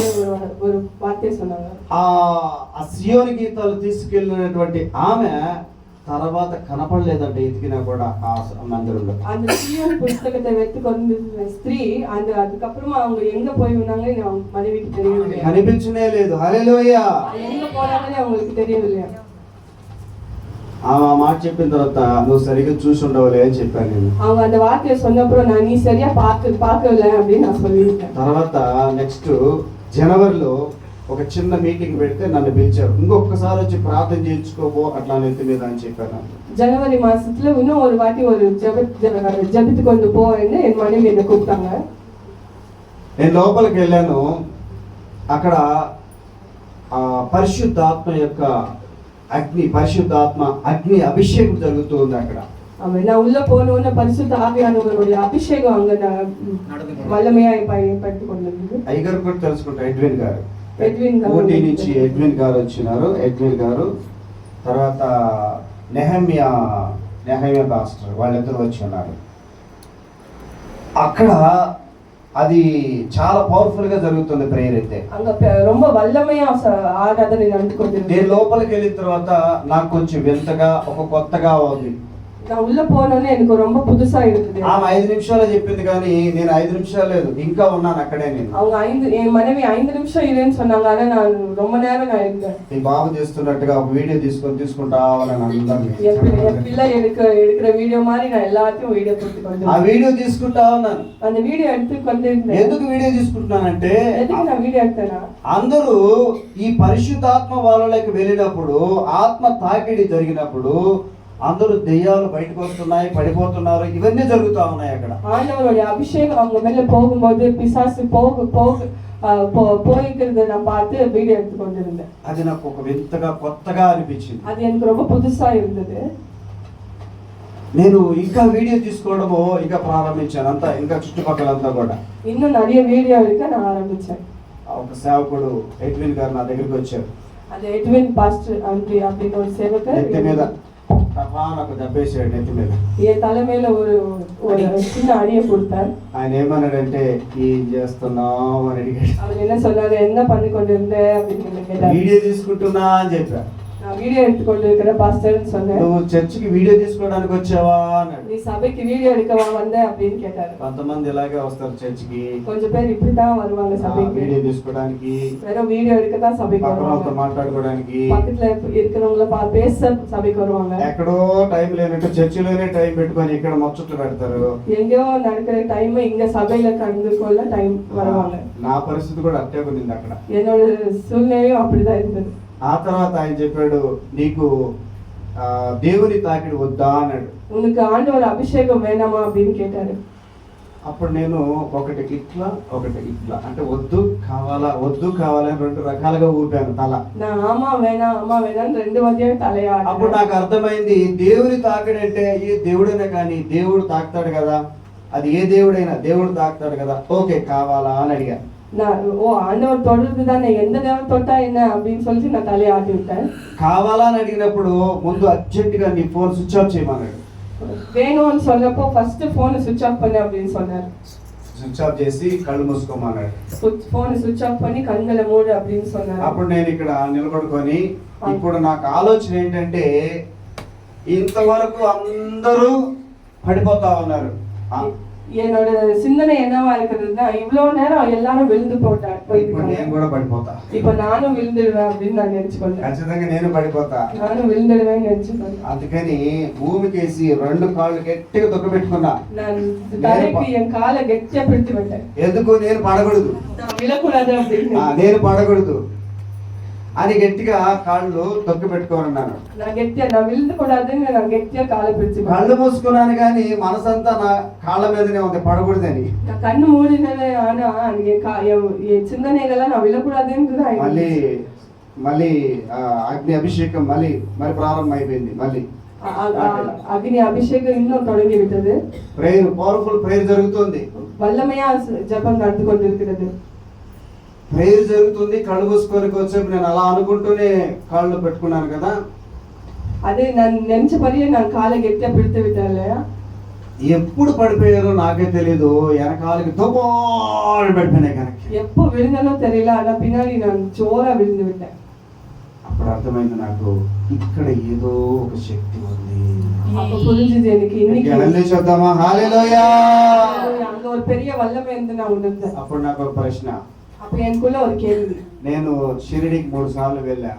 ஒரு வார்த்தை சொன்னாங்க. ఆ సియోను గీతాలు తీసుకెళ్ళినటువంటి ఆమె తర్వాత కనపడలేదంటే ఎతికినా కూడా ఆ మందిరంలో. அந்த சீயோன் புத்தகத்தை வைத்து கொண்டு ஸ்திரீ அதுக்கப்புறமா அவங்க எங்க போய் ఉన్నాங்கன்னு அவங்க மனைவிக்கு தெரியவில்லை. కనిపించనే లేదు. హల్లెలూయా. எங்க போனாங்கன்னு அவங்களுக்கு தெரியவில்லை. ఆమె ఆ మాట చెప్పిన తర్వాత నువ్వు సరిగ్గా చూసి ఉండవలే అని చెప్పాను నేను. அவங்க அந்த வார்த்தையை சொன்னப்புறம் நான் நீ சரியா பார்க்கல அப்படின்னு நான் சொல்லிட்டேன். తర్వాత నెక్స్ట్ జనవరిలో ఒక చిన్న మీటింగ్ పెడితే నన్ను పిలిచారు. ఇంకొకసారి వచ్చి ప్రార్థన చేయించుకోబో అట్లా నెత్తి మీద అని చెప్పాను. ஜனவரி மாசத்துல இன்னும் ஒரு வாட்டி ஒரு ஜபித்து கொண்டு போன்னு என் மனைவி என்னை கூப்பிட்டாங்க. నేను లోపలికి వెళ్ళాను. అక్కడ పరిశుద్ధాత్మ యొక్క పరిశుద్ధాత్మ అగ్ని అభిషేకం జరుగుతూ ఉంది అక్కడ. நான் உள்ள போனோன்னு பரிசுத்த ஆவியானவருடைய అభిషేకం அங்க వల్లమయ్య పట్టి కొన్నది. అయ్యగారు కూడా తెలుసుకుంటా, ఎడ్విన్ గారు ఊటీ నుంచి ఎడ్విన్ గారు వచ్చినారు. ఎడ్విన్ గారు తర్వాత నెహమ్యా పాస్టర్ వాళ్ళిద్దరు వచ్చి ఉన్నారు. అక్కడ అది చాలా పవర్ఫుల్ గా జరుగుతుంది ప్రేయర్ అయితే. ரொம்ப வல்லமையா ஆராதனை நடந்து கொண்டிருந்தது. నేను లోపలికి వెళ్ళిన తర్వాత నాకు కొంచెం వింతగా ఒక కొత్తగా ఉంది. நான் உள்ள போனோனே எனக்கு ரொம்ப புதுசா இருந்தது. ఆమె 5 నిమిషాలు చెప్పింది కానీ నేను 5 నిమిషాలు లేదు, ఇంకా ఉన్నాను అక్కడే. నేను அவங்க என் மனைவி 5 நிமிஷம் இருன்னு சொன்னாங்க. ஆனா நான் ரொம்ப நேரம் நான் இருந்தேன். ఈ బాబు చేస్తున్నట్టుగా ఒక వీడియో తీసుకుంటా అని అందరినీ என் பிள்ளை எடுக்கிற வீடியோ மாதிரி நான் எல்லாத்தையும் வீடியோ போட்டு ఆ వీడియో తీసుకుంటా ఉన్నాను. அந்த వీడియో எடுத்து கொண்டிருந்தேன். ఎందుకు వీడియో తీసుకుంటున్నానంటే எதுக்கு நான் வீடியோ எடுத்தேனா, అందరూ ఈ పరిశుద్ధాత్మ వాళ్ళకి వెళ్ళినప్పుడు ఆత్మ తాకిడి జరిగినప్పుడు అందరూ దెయ్యాలు బయటకు వస్తున్నాయి, పడిపోతున్నారు, ఇవన్నీ జరుగుతా ఉన్నాయి అక్కడ. ஆண்டவருடைய அபிஷேகம் அவங்க மேல போகும்போது பிசாசு போய்க்கிறத நான் பார்த்து வீடியோ எடுத்து கொண்டிருந்தேன். అది నాకు ఒక వింతగా కొత్తగా అనిపించింది. அது எனக்கு ரொம்ப புதுசா இருந்தது. నేను ఇంకా వీడియో తీసుకోవడము ఇంకా ప్రారంభించాను. అంతా ఇంకా చుట్టుపక్కలంతా కూడా இன்னும் நிறைய வீடியோ எடுக்க நான் ஆரம்பிச்சேன். ఒక సేవకుడు ఎడ్విన్ గారు నా దగ్గరికి వచ్చారు. அது எட்வின் பாஸ்டர் அப்படின்னு ஒரு சேவகர் నెత్తి మీద నాకు దెబ్బేసాడు. నెత్తి మీద என் தலைமையில ஒரு சின்ன அடியை கொடுத்தார். ఆయన ఏమన్నాడంటే ఏం చేస్తున్నావు అని అడిగాడు. அவர் என்ன சொன்னாரு, என்ன பண்ணி கொண்டிருந்த அப்படின்னு கேட்டார். వీడియో తీసుకుంటున్నా అని చెప్పా. நான் வீடியோ எடுத்துக்கொண்டு இருக்கிற பாஸ்டர்னு சொன்னேன். నువ్వు చర్చికి వీడియో తీసుకోవడానికి వచ్చావా అన్నాడు. நீ சபைக்கு வீடியோ எடுக்கவா வந்த அப்படின்னு கேட்டாரு. కొంతమంది ఇలాగే వస్తారు చర్చికి, கொஞ்சம் பேர் இப்படிதான் வருவாங்க சபைக்கு, వీడియో తీసుకోవడానికి, வெறும் வீடியோ எடுக்க தான் சபைக்கு வருவாங்க, మాట్లాడుకోవడానికి, பக்கத்துல இருக்கிறவங்கள பேச சபைக்கு வருவாங்க. ఎక్కడో టైం లేనట్టు చర్చిలోనే టైం పెట్టుకొని ఇక్కడ ముచ్చట్లు పెడతారు. எங்கேயோ நடக்கிற டைம் இங்க சபையில கலந்து கொள்ள டைம் வருவாங்க. నా పరిస్థితి కూడా అట్టే ఉంది అక్కడ. என்னோட சூழ்நிலையும் அப்படிதான் இருந்தது. ఆ తర్వాత ఆయన చెప్పాడు, నీకు దేవుని తాకిడి వద్దా అన్నాడు. உனக்கு ஆண்டவர் அபிஷேகம் வேணாமா அப்படின்னு கேட்டாரு. అప్పుడు నేను ఒకటి ఇట్లా అంటే వద్దు కావాలా అని 2 రకాలుగా ఊపాను తల. நான் ஆமா வேணாம் 2 వాటిని తలయా. అప్పుడు నాకు అర్థమైంది, దేవుని తాకిడి అంటే ఏ దేవుడైనా కానీ దేవుడు తాకుతాడు కదా, అది ఏ దేవుడైనా దేవుడు తాకుతాడు కదా, ఓకే కావాలా అని అడిగా. ஆண்டவர் தொடுறது தானே, எந்த தேவன் தொட்டா என்ன அப்படின்னு சொல்லிட்டு நான் தலையை ஆட்டி விட்டேன். కావాలా అని అడిగినప్పుడు ముందు అర్జెంట్ గా నీ ఫోన్ స్విచ్ ఆఫ్ చేయమన్నాడు. வேணும்னு சொன்னப்போ ஃபர்ஸ்ட் போனை ஸ்விட்ச் ఆఫ్ பண்ணு அப்படின்னு சொன்னார். స్విచ్ ఆఫ్ చేసి కళ్ళు మూసుకోమన్నాడు. పోన్ స్విచ్ ఆఫ్ பண்ணி కన్నుల మూడు அப்படின்னு சொன்னார். అప్పుడు నేను ఇక్కడ నిలబడుకొని ఇప్పుడు నాకు ఆలోచన ఏంటంటే, ఇంతవరకు అందరూ పడిపోతా ఉన్నారు. என்னோட சிந்தனை என்னவா இருக்குதுன்னா, இவ்வளவு நேரம் எல்லாரும் விழுந்து போயிட்டாங்க, నేను కూడా పడిపోతా, இப்ப நானும் விழுந்துடுவேன் அப்படின்னு நான் நினைச்சுக்கொண்டேன். ఖచ్చితంగా నేను పడిపోతా, நானும் விழுந்துடுவேன் நினைச்சுக்கொண்டேன். అందుకని భూమికేసి 2 కాళ్ళు గట్టిగా తొక్కబెట్టుకున్నా. நான் தலைக்கு என் காலை கெட்டியா பிடித்து விட்டேன். ఎందుకు నేను పడకూడదు, நான் விழக்கூடாது அப்படின்னு, నేను పడకూడదు అని గట్టిగా కాళ్ళు తొక్కి పెట్టుకోనున్నాను. நான் விழுந்து கூடாதுன்னு நான் கெட்டியா காலை பிடிச்சு కళ్ళు మూసుకున్నాను కానీ మనసంతా నా కాళ్ళ మీదనే ఉంది, పడకూడదని. நான் கண்ணு மூடினேன், ஆனா என் சிந்தனைகள்லாம் நான் விழக்கூடாதுன்னு మళ్ళీ అగ్ని అభిషేకం మళ్ళీ ప్రారంభం అయిపోయింది. మళ్ళీ అగ్ని అభిషేకం இன்னும் தொடங்கி விட்டது. ప్రేయర్, పవర్ఫుల్ ప్రేయర్ జరుగుతుంది. வல்லமையா ஜெபம் நடந்து கொண்டிருக்கிறது. ప్రేయర్ జరుగుతుంది, కళ్ళు మూసుకొని వచ్చేపు నేను అలా అనుకుంటూనే కాళ్ళు పెట్టుకున్నాను కదా. ಅದೇ ನಾನು ನೆನ್ಚ ಪರಿಯ ನಾನು ಕಾಲಿಗೆ ಎತ್ತೆ ಬಿಡ್ತು ಬಿಟ್ಟಲ್ಲ. ఎప్పుడు పడిపోయారో నాకే తెలీదు, వెనకాలకి తోపాలు పడిపోయినాయి కనుక. எப்போ விழுந்தனோ தெரியல, ஆனா பின்னாடி நான் ஜோரா விழுந்து விட்டேன். అప్పుడు అర్థమైంది నాకు, ఇక్కడ ఏదో ఒక శక్తి ఉంది. அப்ப புரிஞ்சுது எனக்கு இன்னைக்கு హల్లెలూయా చెప్దామా? హల్లెలూయా. அங்க ஒரு பெரிய வல்லமை இருந்து நான் உணர்ந்தேன். అప్పుడు నాకు ఒక ప్రశ్న. அப்ப எனக்குள்ள ஒரு கேள்வி. నేను షిరిడీకి 3 సార్లు వెళ్ళా.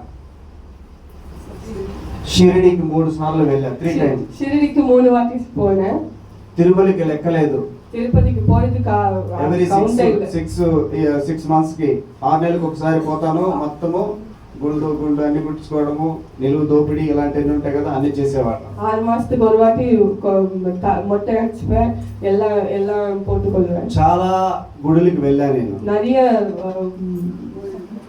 షిరిడీకి 3 సార్లు వెళ్ళా, 3 టైమ్స్. షిరిడీకి 3 వాటి పోయినా. తిరుమలకి లెక్కలేదు. తిరుపతికి పోయేది ఎవరీ 6 మంత్స్ కి 6 నెలలకు ఒకసారి పోతాను. మొత్తము గుండు అన్ని కుట్టించుకోవడము, నిలువు దోపిడీ ఇలాంటివి ఉంటాయి కదా, అన్ని చేసేవాళ్ళం. 6 మాసத்துக்கு ஒரு வாட்டி மொட்டை அடிச்சுப்பேன், எல்லாம் போட்டுக்கொள்வேன். చాలా గుడులకు వెళ్ళా నేను, நிறைய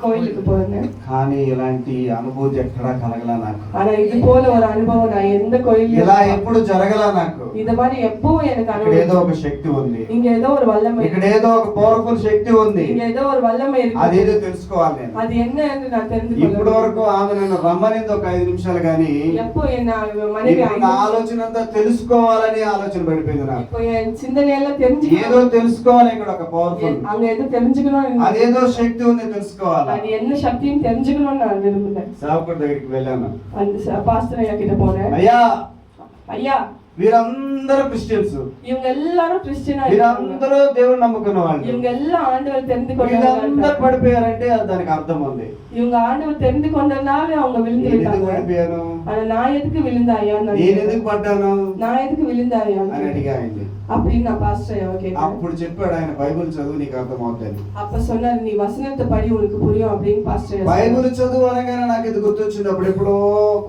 கோயிலுக்கு போனேன். కానీ ఇలాంటి అనుభూతి ఎక్కడా కలగలా నాకు. ஆனா இது போல ஒரு அனுபவம் நான் எந்த கோயிலும் ఇలా ఎప్పుడు జరగలా నాకు. இத மாதிரி எப்பவும் எனக்கு ఇక్కడ அனுபவம். ఏదో ఒక శక్తి ఉంది, இங்க ஏதோ ஒரு வல்லமை, ఇక్కడ ఏదో ఒక పవర్ఫుల్ శక్తి ఉంది, இங்க ఏదో ஒரு వల్లமை இருக்கு. అదేదో తెలుసుకోవాలి నేను. அது என்ன என்று நான் தெரிந்து ఇప్పటి వరకు ఆమె నన్ను రమ్మనింది ఒక 5 నిమిషాలు కానీ, எப்போ என்ன மனைவி ఇప్పుడు నా ఆలోచన అంతా తెలుసుకోవాలని ఆలోచన పడిపోయింది నాకు. இப்போ என் சிந்தனை எல்லாம் தெரிஞ்சு ఏదో తెలుసుకోవాలి, ఇక్కడ ఒక పవర్ఫుల్, அங்க எது தெரிஞ்சுக்கணும், అదేదో శక్తి ఉంది తెలుసుకోవాలి. அது என்ன சக்தின்னு தெரிஞ்சுக்கணும்னு நான் விரும்புறேன். సేవకుడి దగ్గరికి వెళ్ళాను. அந்த பாஸ்டர் ஐயா கிட்ட போனேன். అయ్యా, ஐயா, వీరందరూ క్రిస్టియన్స్, இவங்க எல்லாரும் கிறிஸ்டியனா இருக்காங்க, వీరందరూ దేవుని నమ్ముకున్న వాళ్ళు, இவங்க எல்லாம் ఆండவர் தெரிந்து వీళ్ళందరూ கொண்டாங்க. పడిపోయారంటే దానికి అర్థం ఉంది. இவங்க ஆண்டவர் தெரிந்து கொண்டனால அவங்க விழுந்து నేను ఎందుకు விட்டாங்க. పడిపోయాను, ஆனா நான் எதுக்கு விழுந்தாயா, నేను ఎందుకు పడ్డాను நான் ఎదుకు విలుందాయా అని అడిగా ఆయన్ని. அப்படின்னு நான் பாஸ்டர் ஐயாவை கேட்டேன். అప్పుడు చెప్పాడు ఆయన, బైబిల్ చదువు నీకు అర్థమవుతుంది. அப்ப சொன்னாரு, நீ வசனத்தை படி உனக்கு புரியும் அப்படின்னு பாஸ்టర్ ஐயா சொன்னாரு. బైబిల్ చదువు అనగానే నాకు ఇది గుర్తొచ్చింది, అప్పుడు ఎప్పుడో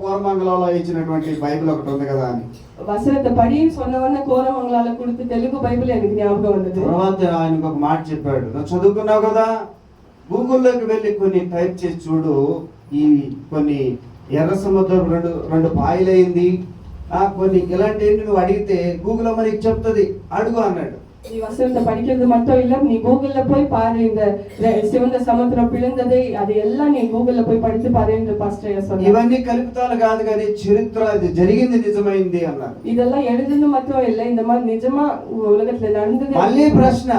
కోరమంగళంలో ఇచ్చినటువంటి బైబిల్ ఒకటి ఉంది కదా అని. வசனத்தை படின்னு சொன்ன உடனே கோரமங்களால கொடுத்து தெலுங்கு பைபிள் எனக்கு ஞாபகம் வந்தது. తర్వాత ఆయనకు ఒక మాట చెప్పాడు, నువ్వు చదువుకున్నావు కదా, గూగుల్లోకి వెళ్ళి కొన్ని టైప్ చేసి చూడు, ఈ కొన్ని ఎర్ర సముద్రం రెండు పాయలైంది, కొన్ని ఇలాంటివి నువ్వు అడిగితే గూగుల్ మనకి చెప్తుంది, అడుగు అన్నాడు. நீ வசனத்தை படிக்கிறது மட்டும் இல்ல, நீ கூகுள்ல போய் பாரு, இந்த சிவந்த சமுத்திரம் பிளந்ததை அது எல்லாம் நீ கூகுள்ல போய் படித்து பாரு என்று பாஸ்டர் ஐயா சொன்னார். ఇవన్నీ కల్పితాలు కాదు కానీ చరిత్ర, ఇది జరిగింది, నిజమైంది అన్నారు. இதெல்லாம் எழுதுன்னு மட்டும் இல்ல, இந்த மாதிரி நிஜமா உலகத்துல நடந்தது. మళ్ళీ ప్రశ్న,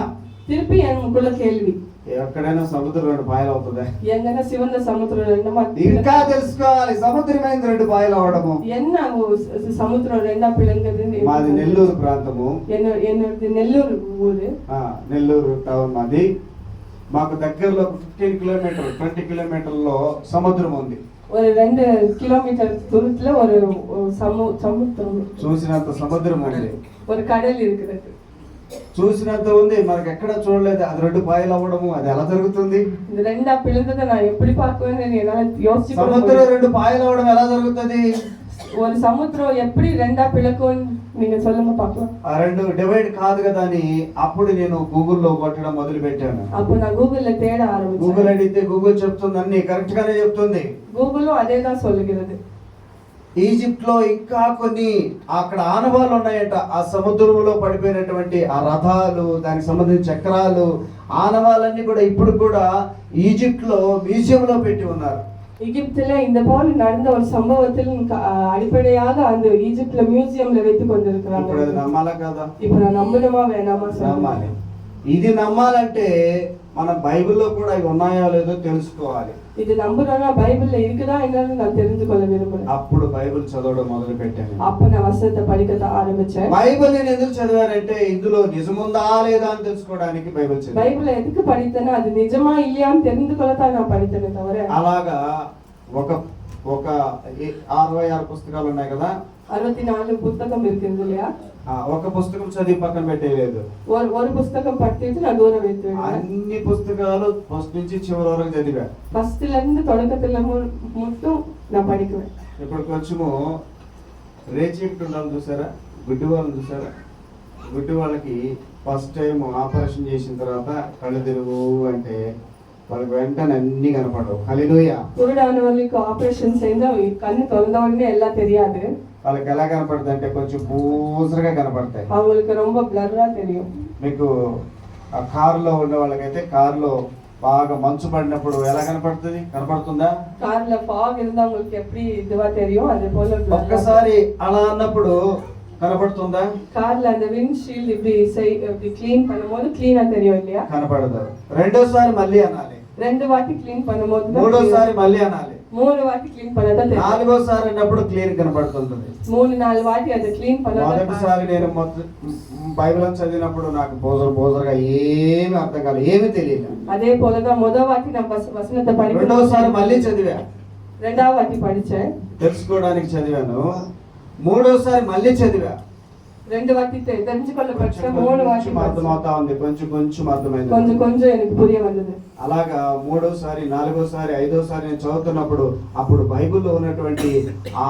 திருப்பி எனக்குள்ள கேள்வி, ఎక్కడైనా సముద్రం 2 పాయలు అవుతుందా? எங்கன்னா சிவந்த சமுத்திரம் ரெண்டு ఇంకా తెలుసుకోవాలి, సముద్రమైంది 2 పాయలు అవడము. என்ன சமுத்திரம் ரெண்டா பிளங்குதுன்னு. మాది నెల్లూరు ప్రాంతము, என்னோட నెల్లూరు ஊரு. నెల్లూరు టౌన్ మాది. మాకు దగ్గరలో 15 కిలోమీటర్ 20 కిలోమీటర్లో సముద్రం ఉంది. ஒரு 2 கிலோமீட்டர் தூரத்துல ஒரு சமுத்திரம், చూసినంత సముద్రం ఉంది, ஒரு கடல் இருக்கிறது. చూసినంత ఉంది, మనకి ఎక్కడ చూడలేదు. అది 2 పాయలు అవ్వడము, అది ఎలా జరుగుతుంది? இந்த ரெண்டா பிளந்ததை நான் எப்படி பார்க்குவேன்னு என்னால யோசிச்சு கூட సముద్రం முடியல. 2 పాయలు అవ్వడం ఎలా జరుగుతుంది? ஒரு சமுத்திரம் எப்படி ரெண்டா பிளக்கும் நீங்க சொல்லுங்க பார்க்கலாம். ఆ 2 డివైడ్ కాదు కదా అని అప్పుడు నేను గూగుల్లో కొట్టడం మొదలు పెట్టాను. அப்போ நான் கூகுள்ல தேட ஆரம்பிச்சேன். గూగుల్ అడిగితే గూగుల్ చెప్తుంది, అన్ని కరెక్ట్ గానే చెప్తుంది. கூகுளும் அதே தான் சொல்லுகிறது. ఈజిప్ట్ లో ఇంకా కొన్ని అక్కడ ఆనవాళ్ళు ఉన్నాయంట, ఆ సముద్రంలో పడిపోయినటువంటి ఆ రథాలు, దానికి సంబంధించిన చక్రాలు, ఆనవాళ్ళన్నీ కూడా ఇప్పుడు కూడా ఈజిప్ట్ లో మ్యూజియం లో పెట్టి ఉన్నారు. எகிப்துல இந்த போல நடந்த ஒரு சம்பவத்தில் அடிப்படையாக அந்த ஈஜிப்ட்ல மியூசியம்ல வைத்து கொண்டிருக்கிறாங்க. ఇప్పుడు అది నమ్మాలా కదా? இப்போ நான் நம்பணுமா வேணாமா నమ్మాలి. ఇది నమ్మాలంటే మన బైబిల్లో కూడా ఇవి ఉన్నాయో లేదో తెలుసుకోవాలి. இது நம்புறேன்னா பைபிள்ல இருக்குதா என்னன்னு நான் தெரிந்து கொள்ள விரும்புறேன். అప్పుడు బైబిల్ చదవడం మొదలు పెట్టాను. அப்ப நான் வசனத்தை படிக்க ஆரம்பிச்சேன். బైబిల్ నేను ఎందుకు చదివానంటే ఇందులో నిజముందా లేదా అని తెలుసుకోవడానికి బైబిల్ చదివాను. பைபிளை எதுக்கு படித்தேன்னா அது நிஜமா இல்லையான்னு தெரிந்து கொள்ளத்தான் நான் படித்தேனே தவிர. అలాగా ఒక 66 పుస్తకాలు ఉన్నాయి కదా, 64 புத்தகம் இருக்குது இல்லையா? ఒక పుస్తకం చదివి పక్కన పెట్టేయలేదు. ஒரு புத்தகம் படித்துட்டு நான் தூரம் வைத்து అన్ని పుస్తకాలు ఫస్ట్ నుంచి చివరి వరకు చదివా. ஃபர்ஸ்ட்ல இருந்து தொடக்கத்துல மட்டும் நான் படிக்குவேன். ఇప్పుడు కొంచెము రేచిప్ట్ ఉండాలని చూసారా, గుడ్డి వాళ్ళని చూసారా? గుడ్డి వాళ్ళకి ఫస్ట్ టైం ఆపరేషన్ చేసిన తర్వాత కళ్ళు తెరువు అంటే వాళ్ళకి వెంటనే అన్ని కనపడవు. హల్లెలూయా. குருடானவர்களுக்கு ஆபரேஷன் செஞ்சா கண்ணு திறந்த உடனே எல்லாம் தெரியாது. వాళ్ళకి ఎలా కనపడుతుంది అంటే కొంచెం పూసరగా కనపడతాయి. அவங்களுக்கு ரொம்ப பிளர்ரா தெரியும். మీకు ఆ కారులో ఉన్న వాళ్ళకైతే కారులో బాగా మంచు పడినప్పుడు ఎలా కనపడుతుంది? కనపడుతుందా? கார்ல fog இருந்தா உங்களுக்கு எப்படி இதுவா தெரியும் அதே போல ఒక్కసారి అలా అన్నప్పుడు కనపడుతుందా? కార్ல அந்த விண்ட்ஷீல்ட் இப்படி க்ளீன் பண்ணும்போது க்ளீனா தெரியும் இல்லையா? కనపడదు. రెండోసారి మళ్ళీ అనాలి. ரெண்டு வாட்டி க்ளீன் பண்ணும்போது మూడోసారి మళ్ళీ అనాలి. மூணு வாட்டி க்ளீன் பண்ணதா தெரியும். నాలుగోసారి అన్నప్పుడు క్లియర్ కనపడుతుంది. மூணு நாலு வாட்டி அதை க்ளீன் பண்ணதா. మొదటిసారి నేను బైబిల్ చదివినప్పుడు నాకు బోజరుగా ఏమీ అర్థం కాలేదు, ఏమీ తెలియదు. அதே போலதான் முதல் வாட்டி நான் வசனத்தை படிக்கும். రెండోసారి మళ్ళీ చదివా. ரெண்டாவது வாட்டி படிச்சேன், తెలుసుకోవడానికి చదివాను. మూడోసారి మళ్ళీ చదివా. ரெண்டு வாட்டி தெரிஞ்சுக்கொள்ள படிச்சேன். மூணு வாட்டி అర్థమవుతా ఉంది, కొంచెం అర్థమైంది, కొంచెం எனக்கு புரிய வந்தது. అలాగా మూడోసారి, నాలుగోసారి, ఐదోసారి నేను చదువుతున్నప్పుడు అప్పుడు బైబిల్లో ఉన్నటువంటి ఆ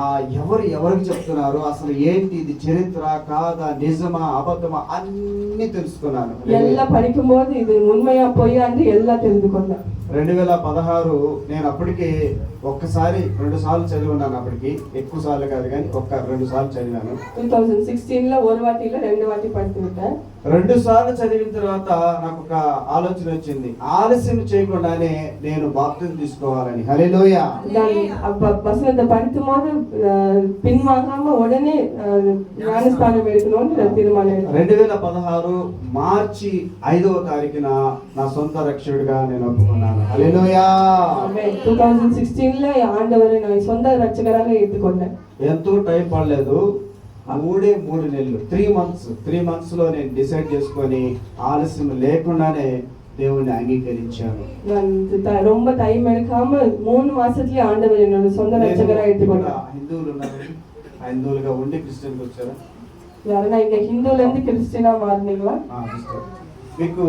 ఎవరికి చెప్తున్నారు, అసలు ఏంటి ఇది, చరిత్ర కాదా, నిజమా అబద్ధమా అన్ని తెలుసుకున్నాను. எல்லாம் படிக்கும்போது இது உண்மையா பொய்யான்னு எல்லாம் தெரிஞ்சுக்கொண்டேன். 2016 నేను అప్పటికి ఒక్కసారి 2 సార్లు చదివి ఉన్నాను. అప్పటికి ఎక్కువ సార్లు కాదు కానీ 2 సార్లు చదివాను. 2016లో ஒரு வாட்டி இல்ல 2 வாட்டி படித்து விட்டேன். 2 సార్లు చదివిన తర్వాత నాకు ఒక ఆలోచన వచ్చింది, ఆలస్యం చేయకుండానే నేను బాప్తిజం తీసుకోవాలని. హల్లెలూయా. வசனத்தை படிக்கும்போது பின்வாங்காம உடனே ஞானஸ்தானம் எடுக்கணும்னு தீர்மானம். 2016 మార్చి 5వ తారీఖున నా సొంత రక్షకుడిగా నేను ఒప్పుకున్నాను. హల్లెలూయా. ఆమేన్. 2016లో ఆండవరే నా సొంత రక్షకుడిగా ఏற்றுకొన్నాను. ఎంతో టైం పడలేదు, 3 నెలలు, 3 మంత్స్ లో నేను డిసైడ్ చేసుకొని ఆలస్యం లేకుండానే దేవుణ్ణి అంగీకరించాను. நான் ரொம்ப டைம் எடுக்காம 3 மாசத்துலயே ஆண்டவர் என்னோட சொந்த ரட்சகரா ஏற்றுக்கொண்டார். హిందువులు ఉన్నారు, హిందువులుగా ఉండి క్రిస్టియన్కి వచ్చారా? யாரனா இங்க ஹிந்துல இருந்து கிறிஸ்டியனா மாறுனீங்களா? సిస్టర్, మీకు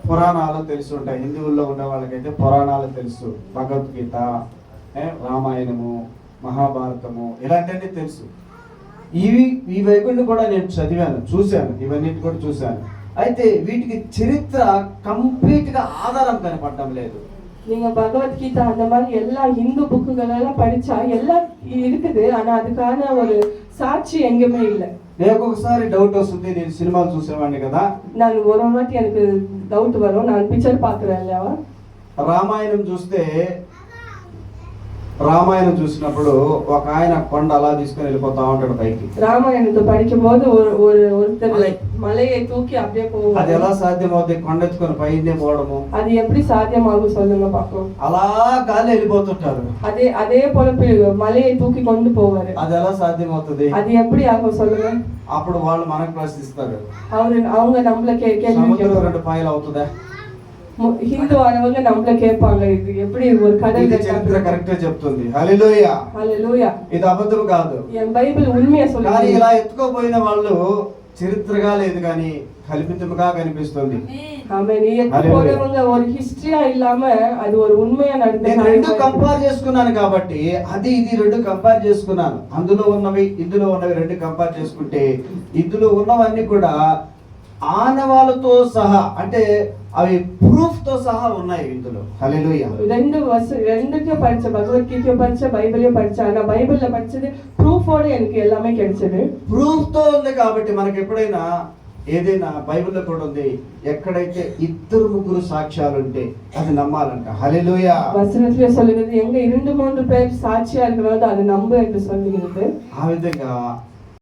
పురాణాలు తెలుసు ఉంటాయి. హిందువుల్లో ఉన్న వాళ్ళకైతే పురాణాలు తెలుసు, భగవద్గీత, రామాయణము, మహాభారతము ఇలాంటివన్నీ తెలుసు. ఈ వైపుని కూడా నేను చదివాను, చూశాను, ఇవన్నిటి కూడా చూశాను. అయితే వీటికి చరిత్ర కంప్లీట్ గా ఆధారం కనపడటం లేదు. நீங்க பகவத்கீதா அந்த மாதிரி எல்லா ஹிந்து புக்குகள் எல்லாம் படிச்சா எல்லாம் இருக்குது, ஆனா அதுக்கான ஒரு சாட்சி எங்கேயுமே இல்ல. నాకు ఒకసారి డౌట్ వస్తుంది, నేను సినిమాలు చూసేవాడిని కదా. நான் ஒரு வாட்டி எனக்கு டவுட் வரும், நான் பிக்சர் பாக்குறேன் இல்லையா. రామాయణం చూసినప్పుడు ఒక ఆయన కొండ అలా తీసుకొని వెళ్ళిపోతా ఉంటాడు పైకి. రామాయణத்தை படிக்கும்போது ஒருத்தர் மலையை தூக்கி அப்படியே போவார். అది ఎలా సాధ్యమవుతుంది? కొండ ఎత్తుకొని పైనే పోవడము அது எப்படி சாத்தியமாகும் சொல்லுங்க பாப்போம். అలా గాలి వెళ్ళిపోతుంటారు. அதே போல மலையை தூக்கி கொண்டு போவாரு. అది ఎలా సాధ్యమవుతుంది? அது எப்படி ஆகும் சொல்லுங்க. అప్పుడు వాళ్ళు మనకు ప్రశ్నిస్తారు, அவங்க நம்மள கேள்வி సముద్రం 2 పాయలు అవుతుందా? హిందూ ఆడవాళ్ళు நம்மள கேட்பாங்க, இது எப்படி ஒரு கடல். ఇది చరిత్ర కరెక్ట్ చెప్తుంది. హల్లెలూయా. హల్లెలూయా. ఇది అబద్ధం కాదు. ఎన్ బైబిల్ ఉண்மையா சொல்லுது. కానీ ఇలా ఎత్తుకోపోయిన వాళ్ళు చరిత్రగా లేదు కానీ కల్పితముగా కనిపిస్తుంది. ఆమేన్. ఈ ఎత్తుకోవడం ஒரு హిస్టరీయా ఇల్లామ అది ஒரு ఉண்மையா நடந்த. నేను 2 కంపేర్ చేసుకున్నాను కాబట్టి అది ఇది 2 కంపేర్ చేసుకున్నాను. అందులో ఉన్నవి ఇందులో ఉన్నవి 2 కంపేర్ చేసుకుంటే ఇందులో ఉన్నవన్నీ కూడా ఆనవాళ్ళతో సహా, అంటే అవి ప్రూఫ్ తో సహా ఉన్నాయి ఇందులో. హల్లెలూయా. ரெண்டுக்கே படிச்ச, பகவத்கீதையை படிச்ச, பைபிளையும் படிச்ச. ஆனா பைபிள்ல படிச்சது ప్రూఫోட எனக்கு எல்லாமே கிடைச்சது. ప్రూఫ్ తో ఉంది కాబట్టి మనకి ఎప్పుడైనా ఏదైనా బైబిల్లో కూడా ఉంది, ఎక్కడైతే 2-3 సాక్ష్యాలు ఉంటే అది నమ్మాలంట. హల్లెలూయా. వచనத்துல சொல்லுகிறது, எங்க 2-3 பேர் సాక్ష్యాలు இருக்கிறதோ అది నమ్ము என்று சொல்லுகிறது. ఆ విధంగా